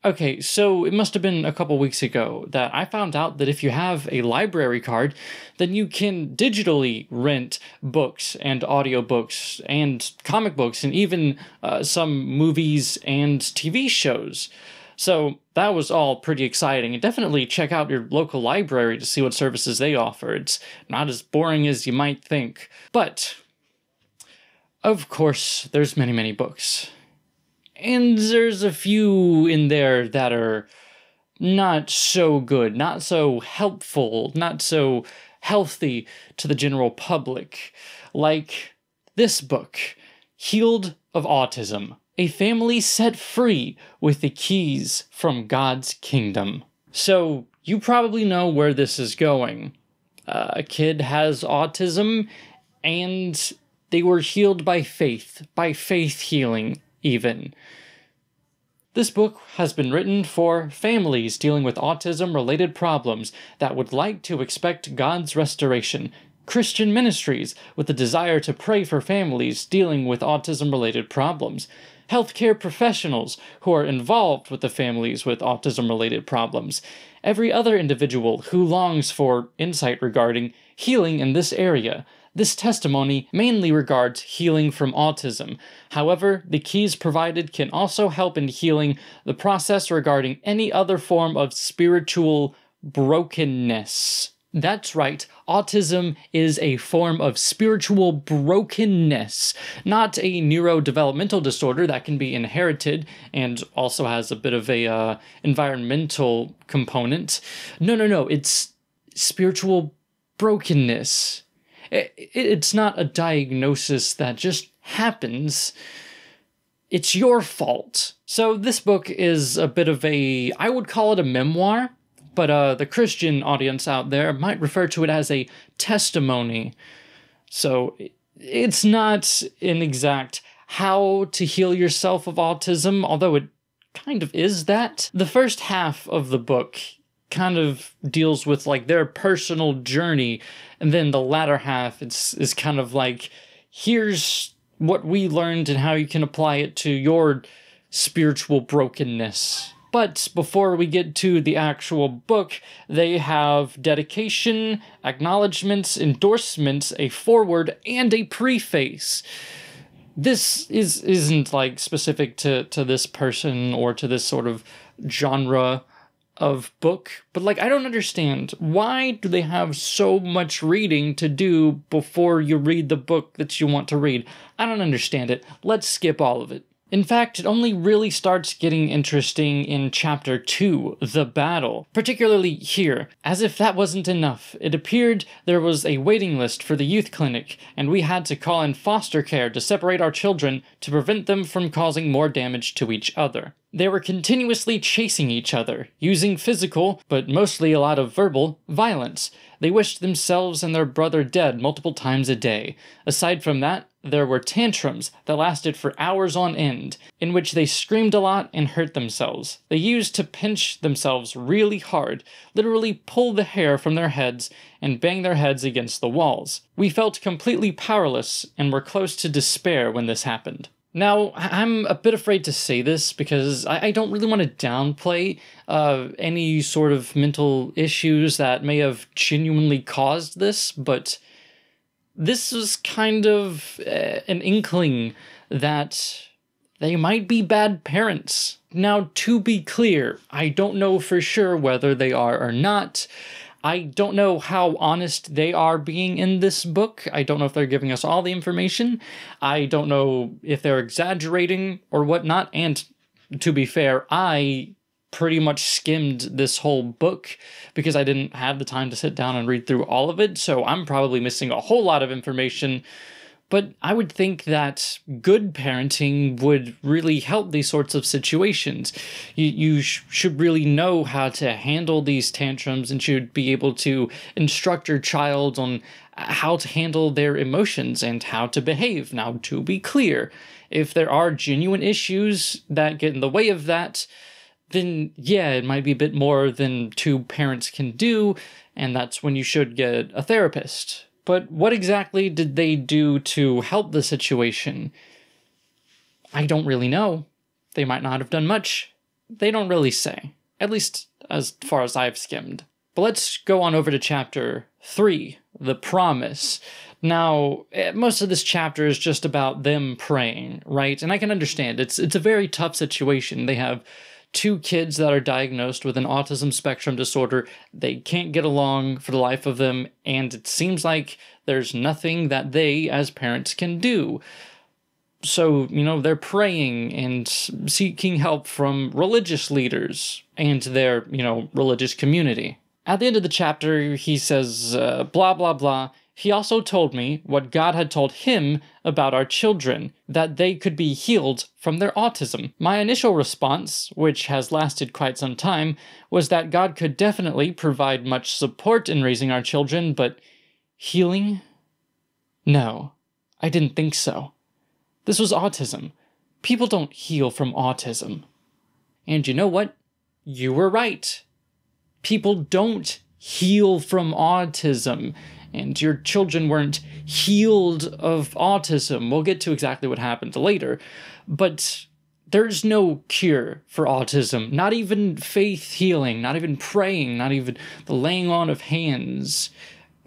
Okay, so it must have been a couple weeks ago that I found out that if you have a library card, then you can digitally rent books and audiobooks and comic books and even some movies and TV shows. So that was all pretty exciting, and definitely check out your local library to see what services they offer. It's not as boring as you might think. But, of course, there's many, many books. And there's a few in there that are not so good, not so helpful, not so healthy to the general public. Like this book, Healed of Autism, a family set free with the keys from God's kingdom. So you probably know where this is going. A kid has autism, and they were healed by faith healing, even. This book has been written for families dealing with autism-related problems that would like to expect God's restoration, Christian ministries with the desire to pray for families dealing with autism-related problems, healthcare professionals who are involved with the families with autism-related problems, every other individual who longs for insight regarding healing in this area. This testimony mainly regards healing from autism. However, the keys provided can also help in healing the process regarding any other form of spiritual brokenness. That's right, autism is a form of spiritual brokenness, not a neurodevelopmental disorder that can be inherited and also has a bit of a environmental component. No, it's spiritual brokenness. It's not a diagnosis that just happens. It's your fault. So this book is a bit of I would call it a memoir, but the Christian audience out there might refer to it as a testimony. So it's not an exact how to heal yourself of autism, although it kind of is that. The first half of the book kind of deals with like their personal journey, and then the latter half is kind of like, here's what we learned and how you can apply it to your spiritual brokenness. But before we get to the actual book, they have dedication, acknowledgements, endorsements, a foreword, and a preface. This isn't like specific to this person or to this sort of genre of book, but like, I don't understand, why do they have so much reading to do before you read the book that you want to read? I don't understand it. Let's skip all of it. In fact, it only really starts getting interesting in Chapter 2, The Battle, particularly here. As if that wasn't enough, it appeared there was a waiting list for the youth clinic, and we had to call in foster care to separate our children to prevent them from causing more damage to each other. They were continuously chasing each other, using physical, but mostly a lot of verbal, violence. They wished themselves and their brother dead multiple times a day. Aside from that, there were tantrums that lasted for hours on end, in which they screamed a lot and hurt themselves. They used to pinch themselves really hard, literally pull the hair from their heads and bang their heads against the walls. We felt completely powerless and were close to despair when this happened. Now, I'm a bit afraid to say this because I don't really want to downplay any sort of mental issues that may have genuinely caused this, but this is kind of an inkling that they might be bad parents. Now, to be clear, I don't know for sure whether they are or not. I don't know how honest they are being in this book. I don't know if they're giving us all the information. I don't know if they're exaggerating or whatnot. And to be fair, I pretty much skimmed this whole book because I didn't have the time to sit down and read through all of it. So I'm probably missing a whole lot of information. But I would think that good parenting would really help these sorts of situations. You should really know how to handle these tantrums and should be able to instruct your child on how to handle their emotions and how to behave. Now, to be clear, if there are genuine issues that get in the way of that, then yeah, it might be a bit more than two parents can do, and that's when you should get a therapist. But what exactly did they do to help the situation? I don't really know. They might not have done much. they don't really say, at least as far as I've skimmed. But let's go on over to chapter 3, the promise. Now, most of this chapter is just about them praying, right? And I can understand, it's a very tough situation. They have 2 kids that are diagnosed with an autism spectrum disorder. They can't get along for the life of them, and it seems like there's nothing that they, as parents, can do. So, they're praying and seeking help from religious leaders and their, religious community. At the end of the chapter, he says, blah, blah, blah. He also told me what God had told him about our children, that they could be healed from their autism. My initial response, which has lasted quite some time, was that God could definitely provide much support in raising our children, but healing? No, I didn't think so. This was autism. People don't heal from autism. And you know what? You were right. People don't heal from autism. And your children weren't healed of autism. We'll get to exactly what happened later. But there's no cure for autism. Not even faith healing, not even praying, not even the laying on of hands.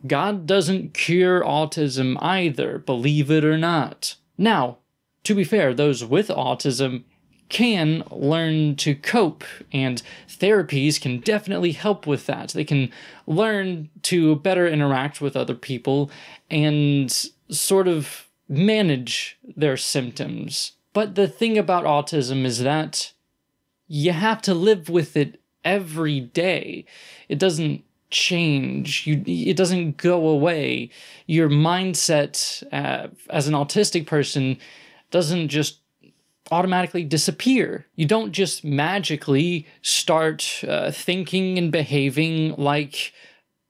God doesn't cure autism either, believe it or not. Now, to be fair, those with autism can learn to cope, and therapies can definitely help with that. They can learn to better interact with other people and sort of manage their symptoms. But the thing about autism is that you have to live with it every day. It doesn't change. It doesn't go away. Your mindset as an autistic person doesn't just automatically disappear. You don't just magically start thinking and behaving like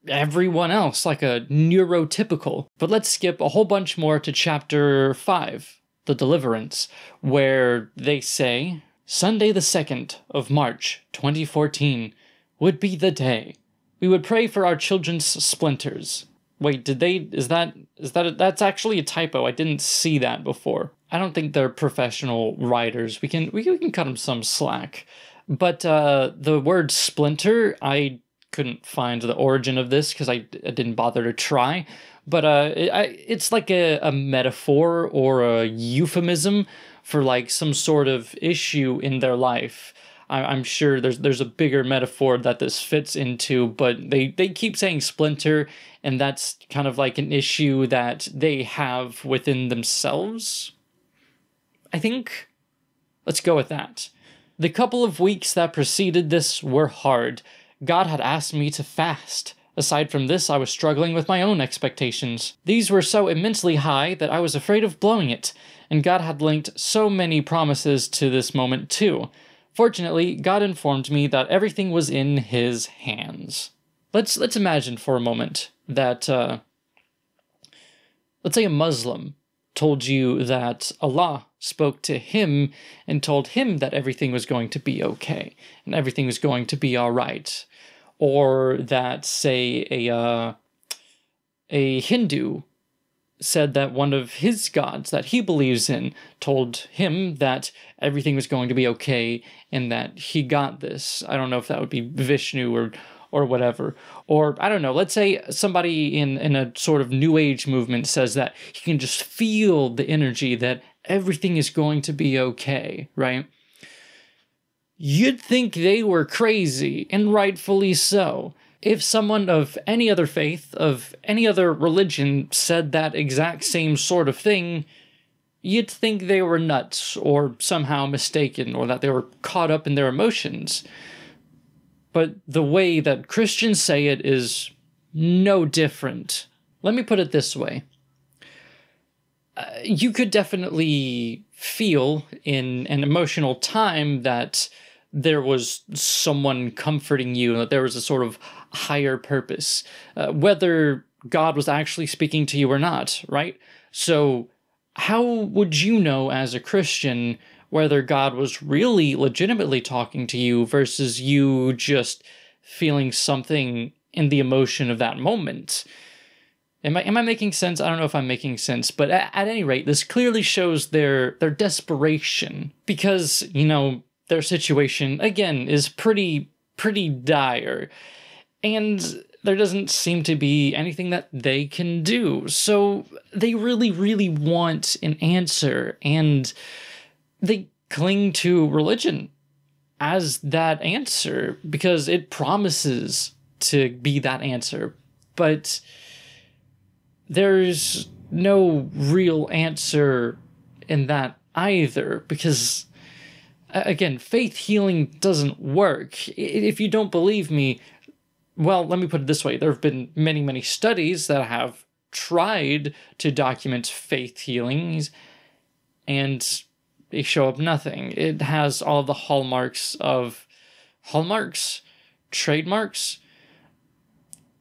everyone else, like a neurotypical. But let's skip a whole bunch more to chapter 5, the deliverance, where they say, Sunday the 2nd of March, 2014, would be the day. We would pray for our children's splinters. Wait, that's actually a typo. I didn't see that before. I don't think they're professional writers. We can cut them some slack. But the word splinter, I couldn't find the origin of this because I didn't bother to try. But it's like a metaphor or a euphemism for like some sort of issue in their life. I'm sure there's a bigger metaphor that this fits into, but they keep saying splinter, and that's kind of like an issue that they have within themselves. I think, let's go with that. The couple of weeks that preceded this were hard. God had asked me to fast. Aside from this, I was struggling with my own expectations. These were so immensely high that I was afraid of blowing it, and God had linked so many promises to this moment too. Fortunately, God informed me that everything was in His hands. Let's imagine for a moment that, let's say a Muslim told you that Allah spoke to him and told him that everything was going to be okay and everything was going to be all right. Or that, say, a Hindu said that one of his gods that he believes in told him that everything was going to be okay and that he got this. I don't know if that would be Vishnu or whatever. Or, I don't know, let's say somebody in a sort of New Age movement says that he can just feel the energy that everything is going to be okay, right? You'd think they were crazy, and rightfully so. If someone of any other faith, of any other religion, said that exact same sort of thing, you'd think they were nuts, or somehow mistaken, or that they were caught up in their emotions. But the way that Christians say it is no different. Let me put it this way. You could definitely feel in an emotional time that there was someone comforting you, that there was a sort of higher purpose, whether God was actually speaking to you or not, right? So how would you know as a Christian whether God was really legitimately talking to you versus you just feeling something in the emotion of that moment? Am I making sense? I don't know if I'm making sense, but at any rate, this clearly shows their desperation because, their situation, again, is pretty dire. And there doesn't seem to be anything that they can do. So they really want an answer, and they cling to religion as that answer because it promises to be that answer. But there's no real answer in that either, because again, faith healing doesn't work. If you don't believe me, well, let me put it this way. There have been many studies that have tried to document faith healings, and they show up nothing. It has all of the hallmarks, trademarks.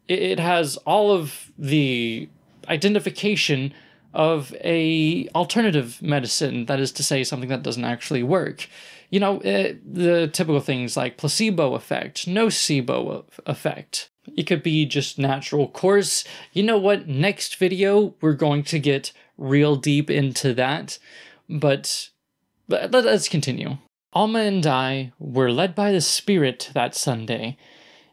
It has all of the identification of a alternative medicine, that is to say, something that doesn't actually work. You know, the typical things like placebo effect, nocebo effect. It could be just natural course. You know what? Next video, we're going to get real deep into that. But let's continue. Ohnme and I were led by the Spirit that Sunday,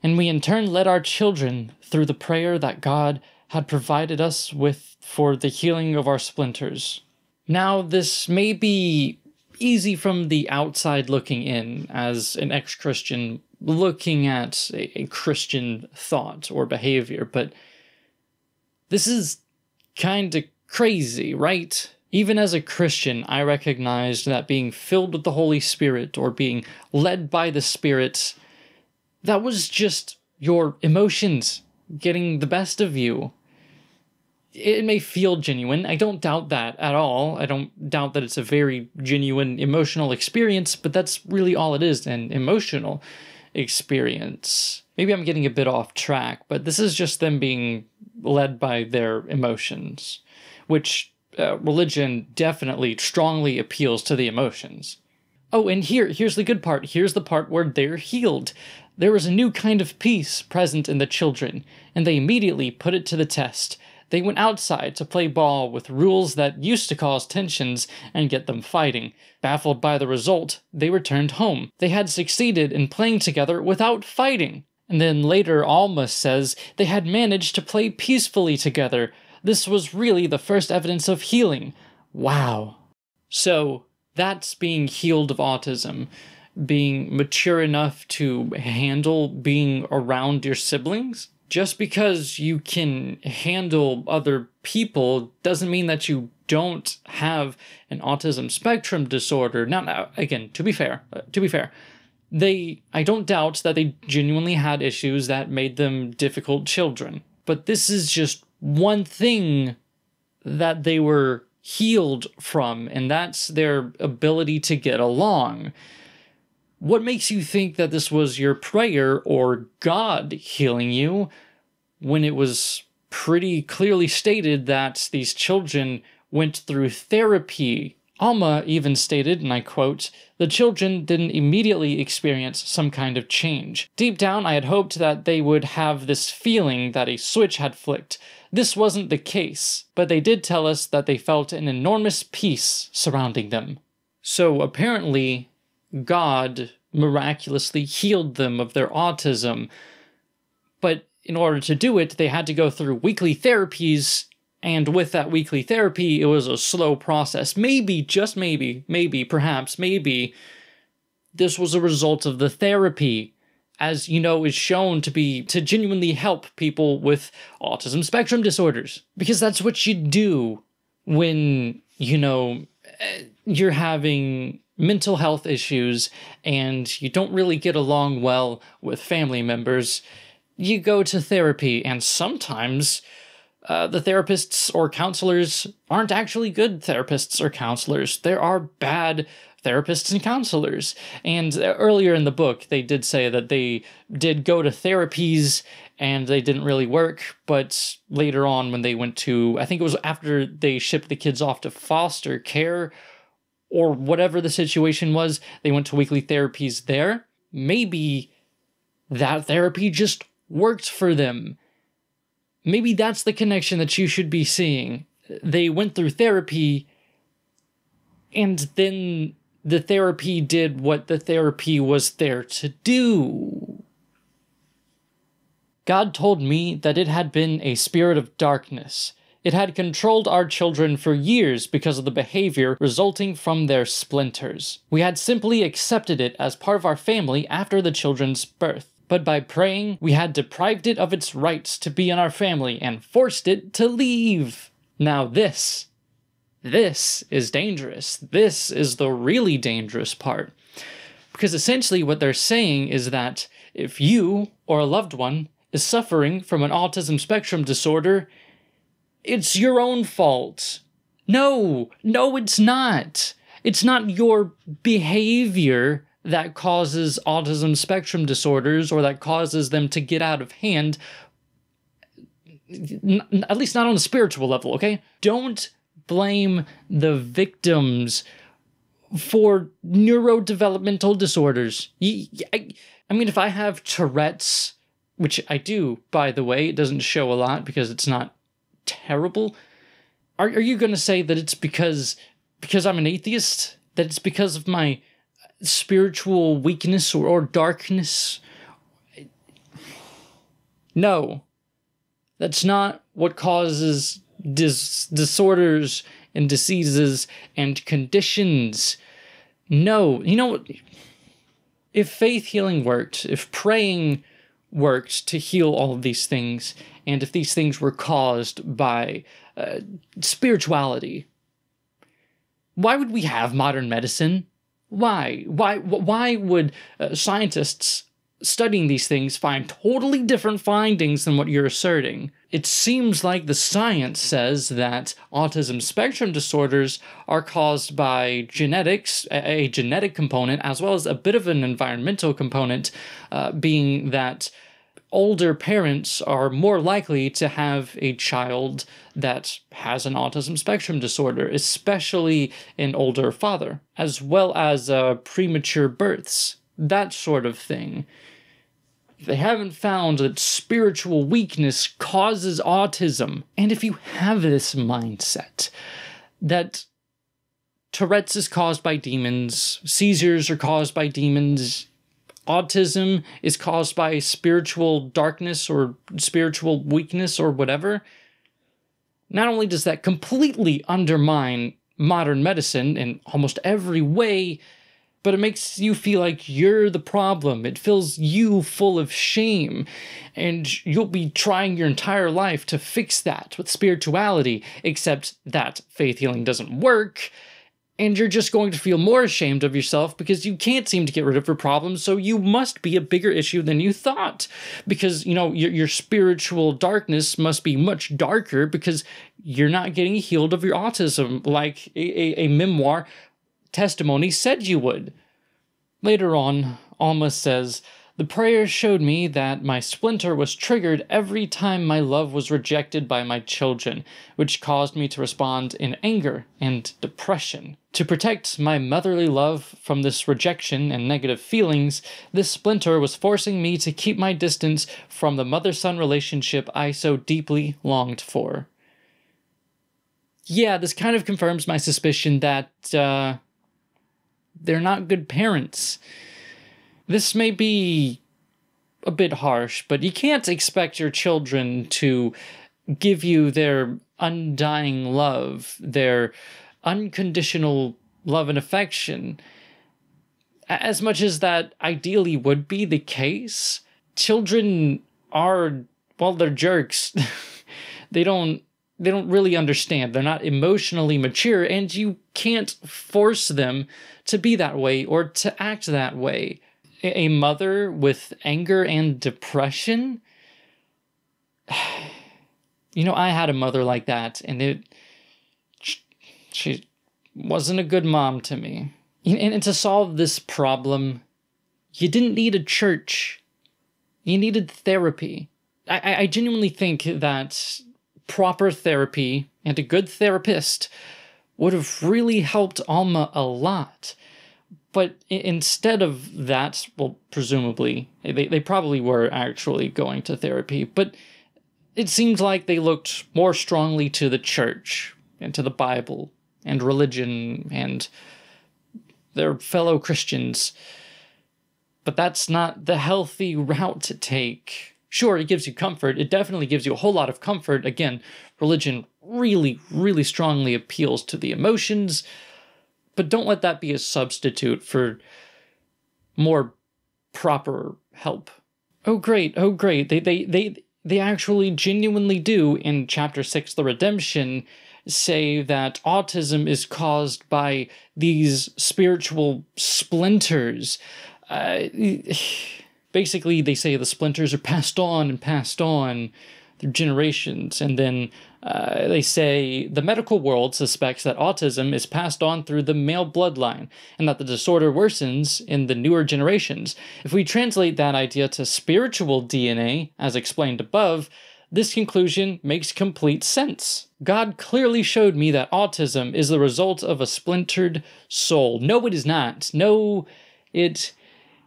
and we in turn led our children through the prayer that God had provided us with for the healing of our splinters. Now, this may be easy from the outside looking in, as an ex-Christian looking at a Christian thought or behavior, but this is kind of crazy, right? Even as a Christian, I recognized that being filled with the Holy Spirit or being led by the Spirit, that was just your emotions getting the best of you. It may feel genuine. I don't doubt that at all. I don't doubt that it's a very genuine emotional experience, but that's really all it is, an emotional experience. Maybe I'm getting a bit off track, but this is just them being led by their emotions, which religion definitely strongly appeals to the emotions. Oh, and here's the good part. Here's the part where they're healed. There was a new kind of peace present in the children, and they immediately put it to the test. They went outside to play ball with rules that used to cause tensions and get them fighting. Baffled by the result, they returned home. They had succeeded in playing together without fighting. And then later, Ohnme says they had managed to play peacefully together. This was really the first evidence of healing. Wow. So, that's being healed of autism. Being mature enough to handle being around your siblings. Just because you can handle other people doesn't mean that you don't have an autism spectrum disorder. Now, again, to be fair, I don't doubt that they genuinely had issues that made them difficult children. But this is just one thing that they were healed from, and that's their ability to get along. What makes you think that this was your prayer or God healing you when it was pretty clearly stated that these children went through therapy? Ohnme even stated, and I quote, "The children didn't immediately experience some kind of change. Deep down, I had hoped that they would have this feeling that a switch had flicked. This wasn't the case, but they did tell us that they felt an enormous peace surrounding them." So apparently, God miraculously healed them of their autism, but in order to do it, they had to go through weekly therapies, and with that weekly therapy, it was a slow process. Maybe, just maybe, perhaps, this was a result of the therapy, as, you know, is shown to genuinely help people with autism spectrum disorders. Because that's what you do when, you know, you're having mental health issues and you don't really get along well with family members. You go to therapy, and sometimes the therapists or counselors aren't actually good therapists or counselors. There are bad therapists and counselors. And earlier in the book, they did say that they did go to therapies and they didn't really work. But later on, when they went to, I think it was after they shipped the kids off to foster care or whatever the situation was, they went to weekly therapies there. Maybe that therapy just worked for them. Maybe that's the connection that you should be seeing. They went through therapy, and then the therapy did what the therapy was there to do. God told me that it had been a spirit of darkness. It had controlled our children for years because of the behavior resulting from their splinters. We had simply accepted it as part of our family after the children's birth. But by praying, we had deprived it of its rights to be in our family and forced it to leave. Now this is dangerous. This is the really dangerous part. Because essentially what they're saying is that if you or a loved one is suffering from an autism spectrum disorder, it's your own fault. No, it's not. It's not your behavior that causes autism spectrum disorders or that causes them to get out of hand. At least not on a spiritual level, okay? Don't blame the victims for neurodevelopmental disorders. I mean, if I have Tourette's, which I do, by the way, it doesn't show a lot because it's not terrible. Are you going to say that it's because I'm an atheist? That it's because of my spiritual weakness or darkness? No. That's not what causes disorders and diseases and conditions. No. You know, if faith healing worked, if praying worked to heal all of these things, and if these things were caused by spirituality, why would we have modern medicine? Why would scientists studying these things find totally different findings than what you're asserting? It seems like the science says that autism spectrum disorders are caused by genetics, a genetic component, as well as a bit of an environmental component, being that older parents are more likely to have a child that has an autism spectrum disorder, especially an older father, as well as premature births, that sort of thing. They haven't found that spiritual weakness causes autism. And if you have this mindset that Tourette's is caused by demons, seizures are caused by demons, autism is caused by spiritual darkness or spiritual weakness or whatever, not only does that completely undermine modern medicine in almost every way, but it makes you feel like you're the problem. It fills you full of shame, and you'll be trying your entire life to fix that with spirituality, except that faith healing doesn't work, and you're just going to feel more ashamed of yourself because you can't seem to get rid of your problems, so you must be a bigger issue than you thought. Because, you know, your spiritual darkness must be much darker because you're not getting healed of your autism like a memoir testimony said you would. Later on, Ohnme says, "The prayer showed me that my splinter was triggered every time my love was rejected by my children, which caused me to respond in anger and depression. To protect my motherly love from this rejection and negative feelings, this splinter was forcing me to keep my distance from the mother-son relationship I so deeply longed for." Yeah, this kind of confirms my suspicion that, they're not good parents. This may be a bit harsh, but you can't expect your children to give you their undying love, their unconditional love and affection. As much as that ideally would be the case, children are, well, they're jerks. They don't really understand. They're not emotionally mature, and you can't force them to be that way or to act that way. A mother with anger and depression? You know, I had a mother like that, and she wasn't a good mom to me. And to solve this problem, you didn't need a church. You needed therapy. I genuinely think that proper therapy and a good therapist would have really helped Ohnme a lot. But instead of that, well, presumably, they probably were actually going to therapy, but it seems like they looked more strongly to the church and to the Bible and religion and their fellow Christians. But that's not the healthy route to take. Sure, it gives you comfort. It definitely gives you a whole lot of comfort. Again, religion really, really strongly appeals to the emotions, but don't let that be a substitute for more proper help. Oh great, oh great. They actually genuinely do in chapter 6, The Redemption, say that autism is caused by these spiritual splinters. Basically, they say the splinters are passed on through generations, and then they say the medical world suspects that autism is passed on through the male bloodline, and that the disorder worsens in the newer generations. If we translate that idea to spiritual DNA, as explained above, this conclusion makes complete sense. God clearly showed me that autism is the result of a splintered soul. No, it is not. No, it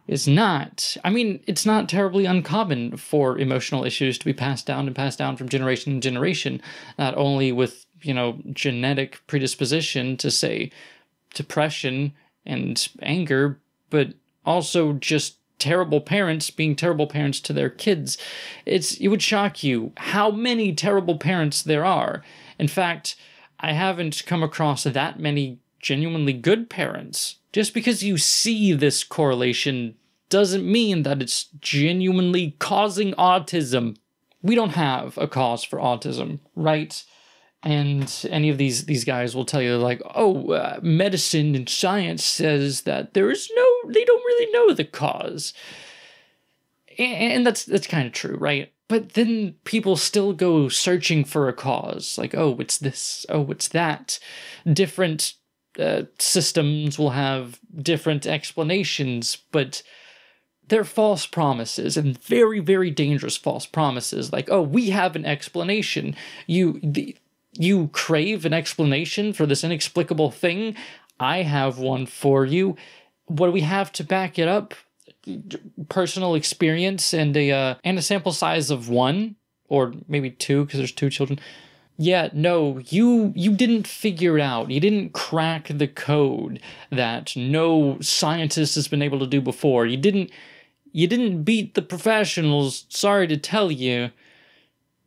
is not. I mean, it's not terribly uncommon for emotional issues to be passed down from generation to generation, not only with, genetic predisposition to, say, depression and anger, but also just terrible parents being terrible parents to their kids. It would shock you how many terrible parents there are. In fact, I haven't come across that many genuinely good parents. Just because you see this correlation doesn't mean that it's genuinely causing autism. We don't have a cause for autism, right? And any of these guys will tell you, like, medicine and science says that they don't really know the cause. And that's kind of true, right? But then people still go searching for a cause. Like, it's this, it's that. Different systems will have different explanations, but they're false promises, and very, very dangerous false promises. Like, we have an explanation. You crave an explanation for this inexplicable thing? I have one for you. What do we have to back it up? Personal experience and a sample size of 1, or maybe 2, because there's 2 children. Yeah, no, you didn't figure out, you didn't crack the code that no scientist has been able to do before. You didn't beat the professionals. Sorry to tell you,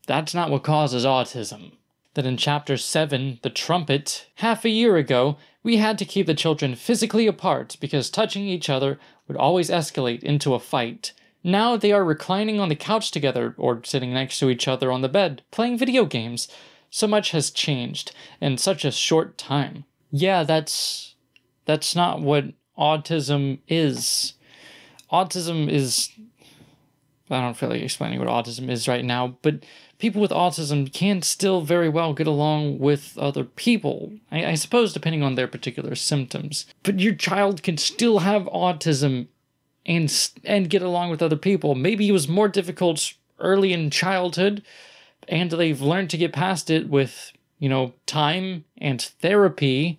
that's not what causes autism. That in chapter 7, The Trumpet, half a year ago, we had to keep the children physically apart because touching each other would always escalate into a fight. Now they are reclining on the couch together or sitting next to each other on the bed, playing video games. So much has changed in such a short time. Yeah, that's not what autism is. Autism is... I don't feel like explaining what autism is right now, but people with autism can still very well get along with other people. I suppose depending on their particular symptoms. But your child can still have autism and get along with other people. Maybe it was more difficult early in childhood, and they've learned to get past it with, time and therapy.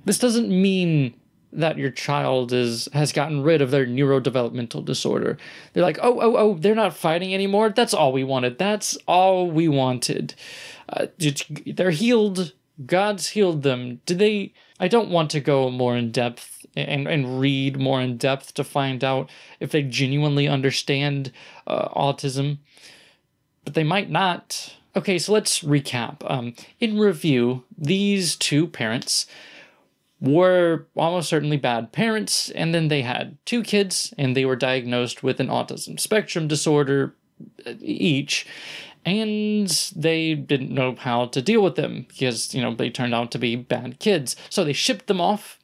This doesn't mean that your child has gotten rid of their neurodevelopmental disorder. They're like, they're not fighting anymore. That's all we wanted. That's all we wanted. They're healed. God's healed them. I don't want to go more in depth and read more in depth to find out if they genuinely understand autism, but they might not. Okay, so let's recap. In review, these 2 parents were almost certainly bad parents, and then they had 2 kids, and they were diagnosed with an autism spectrum disorder each, and they didn't know how to deal with them because, they turned out to be bad kids. So they shipped them off,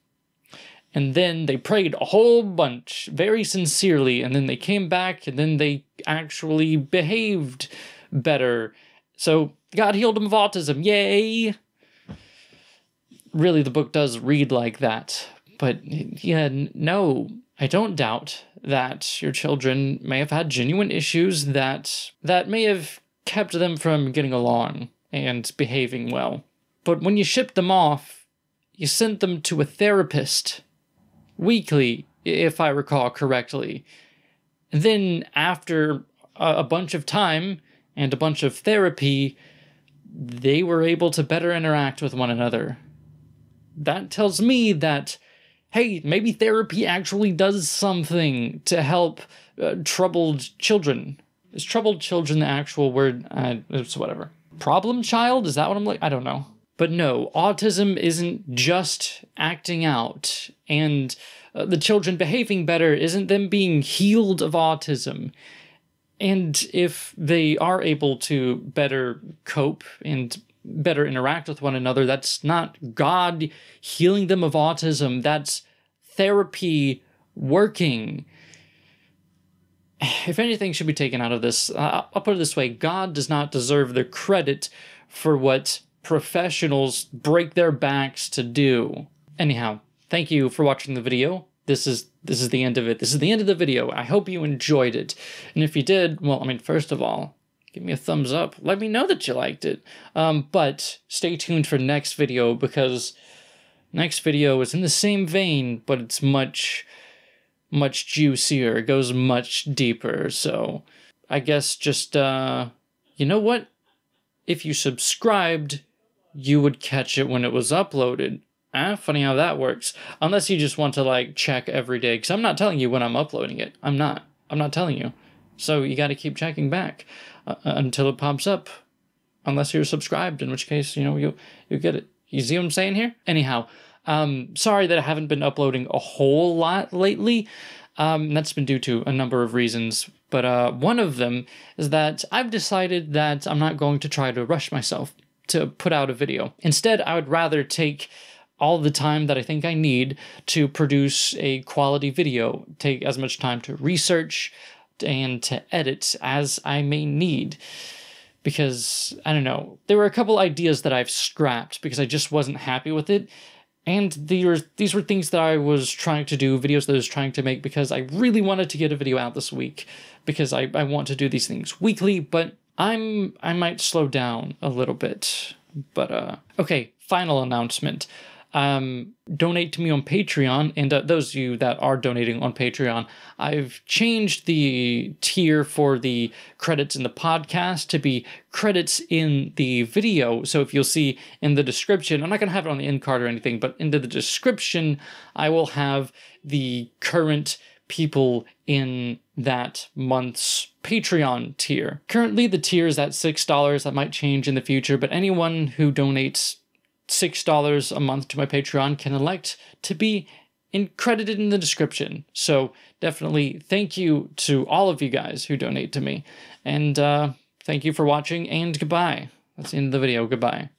and then they prayed a whole bunch, very sincerely, and then they came back, and then they actually behaved better. So God healed them of autism. Yay! Really, the book does read like that. But yeah, no, I don't doubt that your children may have had genuine issues that may have kept them from getting along and behaving well. But when you shipped them off, you sent them to a therapist weekly, if I recall correctly. And then after a bunch of time and a bunch of therapy, they were able to better interact with one another. That tells me that, hey, maybe therapy actually does something to help troubled children. Is troubled children the actual word? It's whatever. Problem child? Is that what I'm like? I don't know. But no, autism isn't just acting out, and the children behaving better isn't them being healed of autism. And if they are able to better cope and better interact with one another, that's not God healing them of autism. That's therapy working. If anything should be taken out of this, I'll put it this way. God does not deserve the credit for what professionals break their backs to do. Anyhow, thank you for watching the video. This is the end of it. This is the end of the video. I hope you enjoyed it. And if you did, well, I mean, first of all, give me a thumbs up. Let me know that you liked it. But stay tuned for next video, because next video is in the same vein, but it's much juicier. It goes much deeper. So I guess just, you know what? If you subscribed, you would catch it when it was uploaded. Funny how that works. Unless you just want to, like, check every day, because I'm not telling you when I'm uploading it. I'm not telling you. So you got to keep checking back until it pops up. Unless you're subscribed, in which case, you know, you get it. You see what I'm saying here? Anyhow, sorry that I haven't been uploading a whole lot lately. That's been due to a number of reasons. But one of them is that I've decided that I'm not going to try to rush myself to put out a video. Instead, I would rather take all the time that I think I need to produce a quality video, take as much time to research and to edit as I may need. Because, I don't know, there were a couple ideas that I've scrapped because I just wasn't happy with it. And these were things that I was trying to do, videos that I was trying to make, because I really wanted to get a video out this week, because I want to do these things weekly, but I might slow down a little bit. But, okay, final announcement. Donate to me on Patreon, and those of you that are donating on Patreon, I've changed the tier for the credits in the podcast to be credits in the video. So if you'll see in the description, I'm not going to have it on the end card or anything, but into the description, I will have the current people in that month's Patreon tier. Currently, the tier is at $6. That might change in the future, but anyone who donates $6 a month to my Patreon can elect to be credited in the description. So definitely thank you to all of you guys who donate to me. And thank you for watching, and goodbye. That's the end of the video. Goodbye.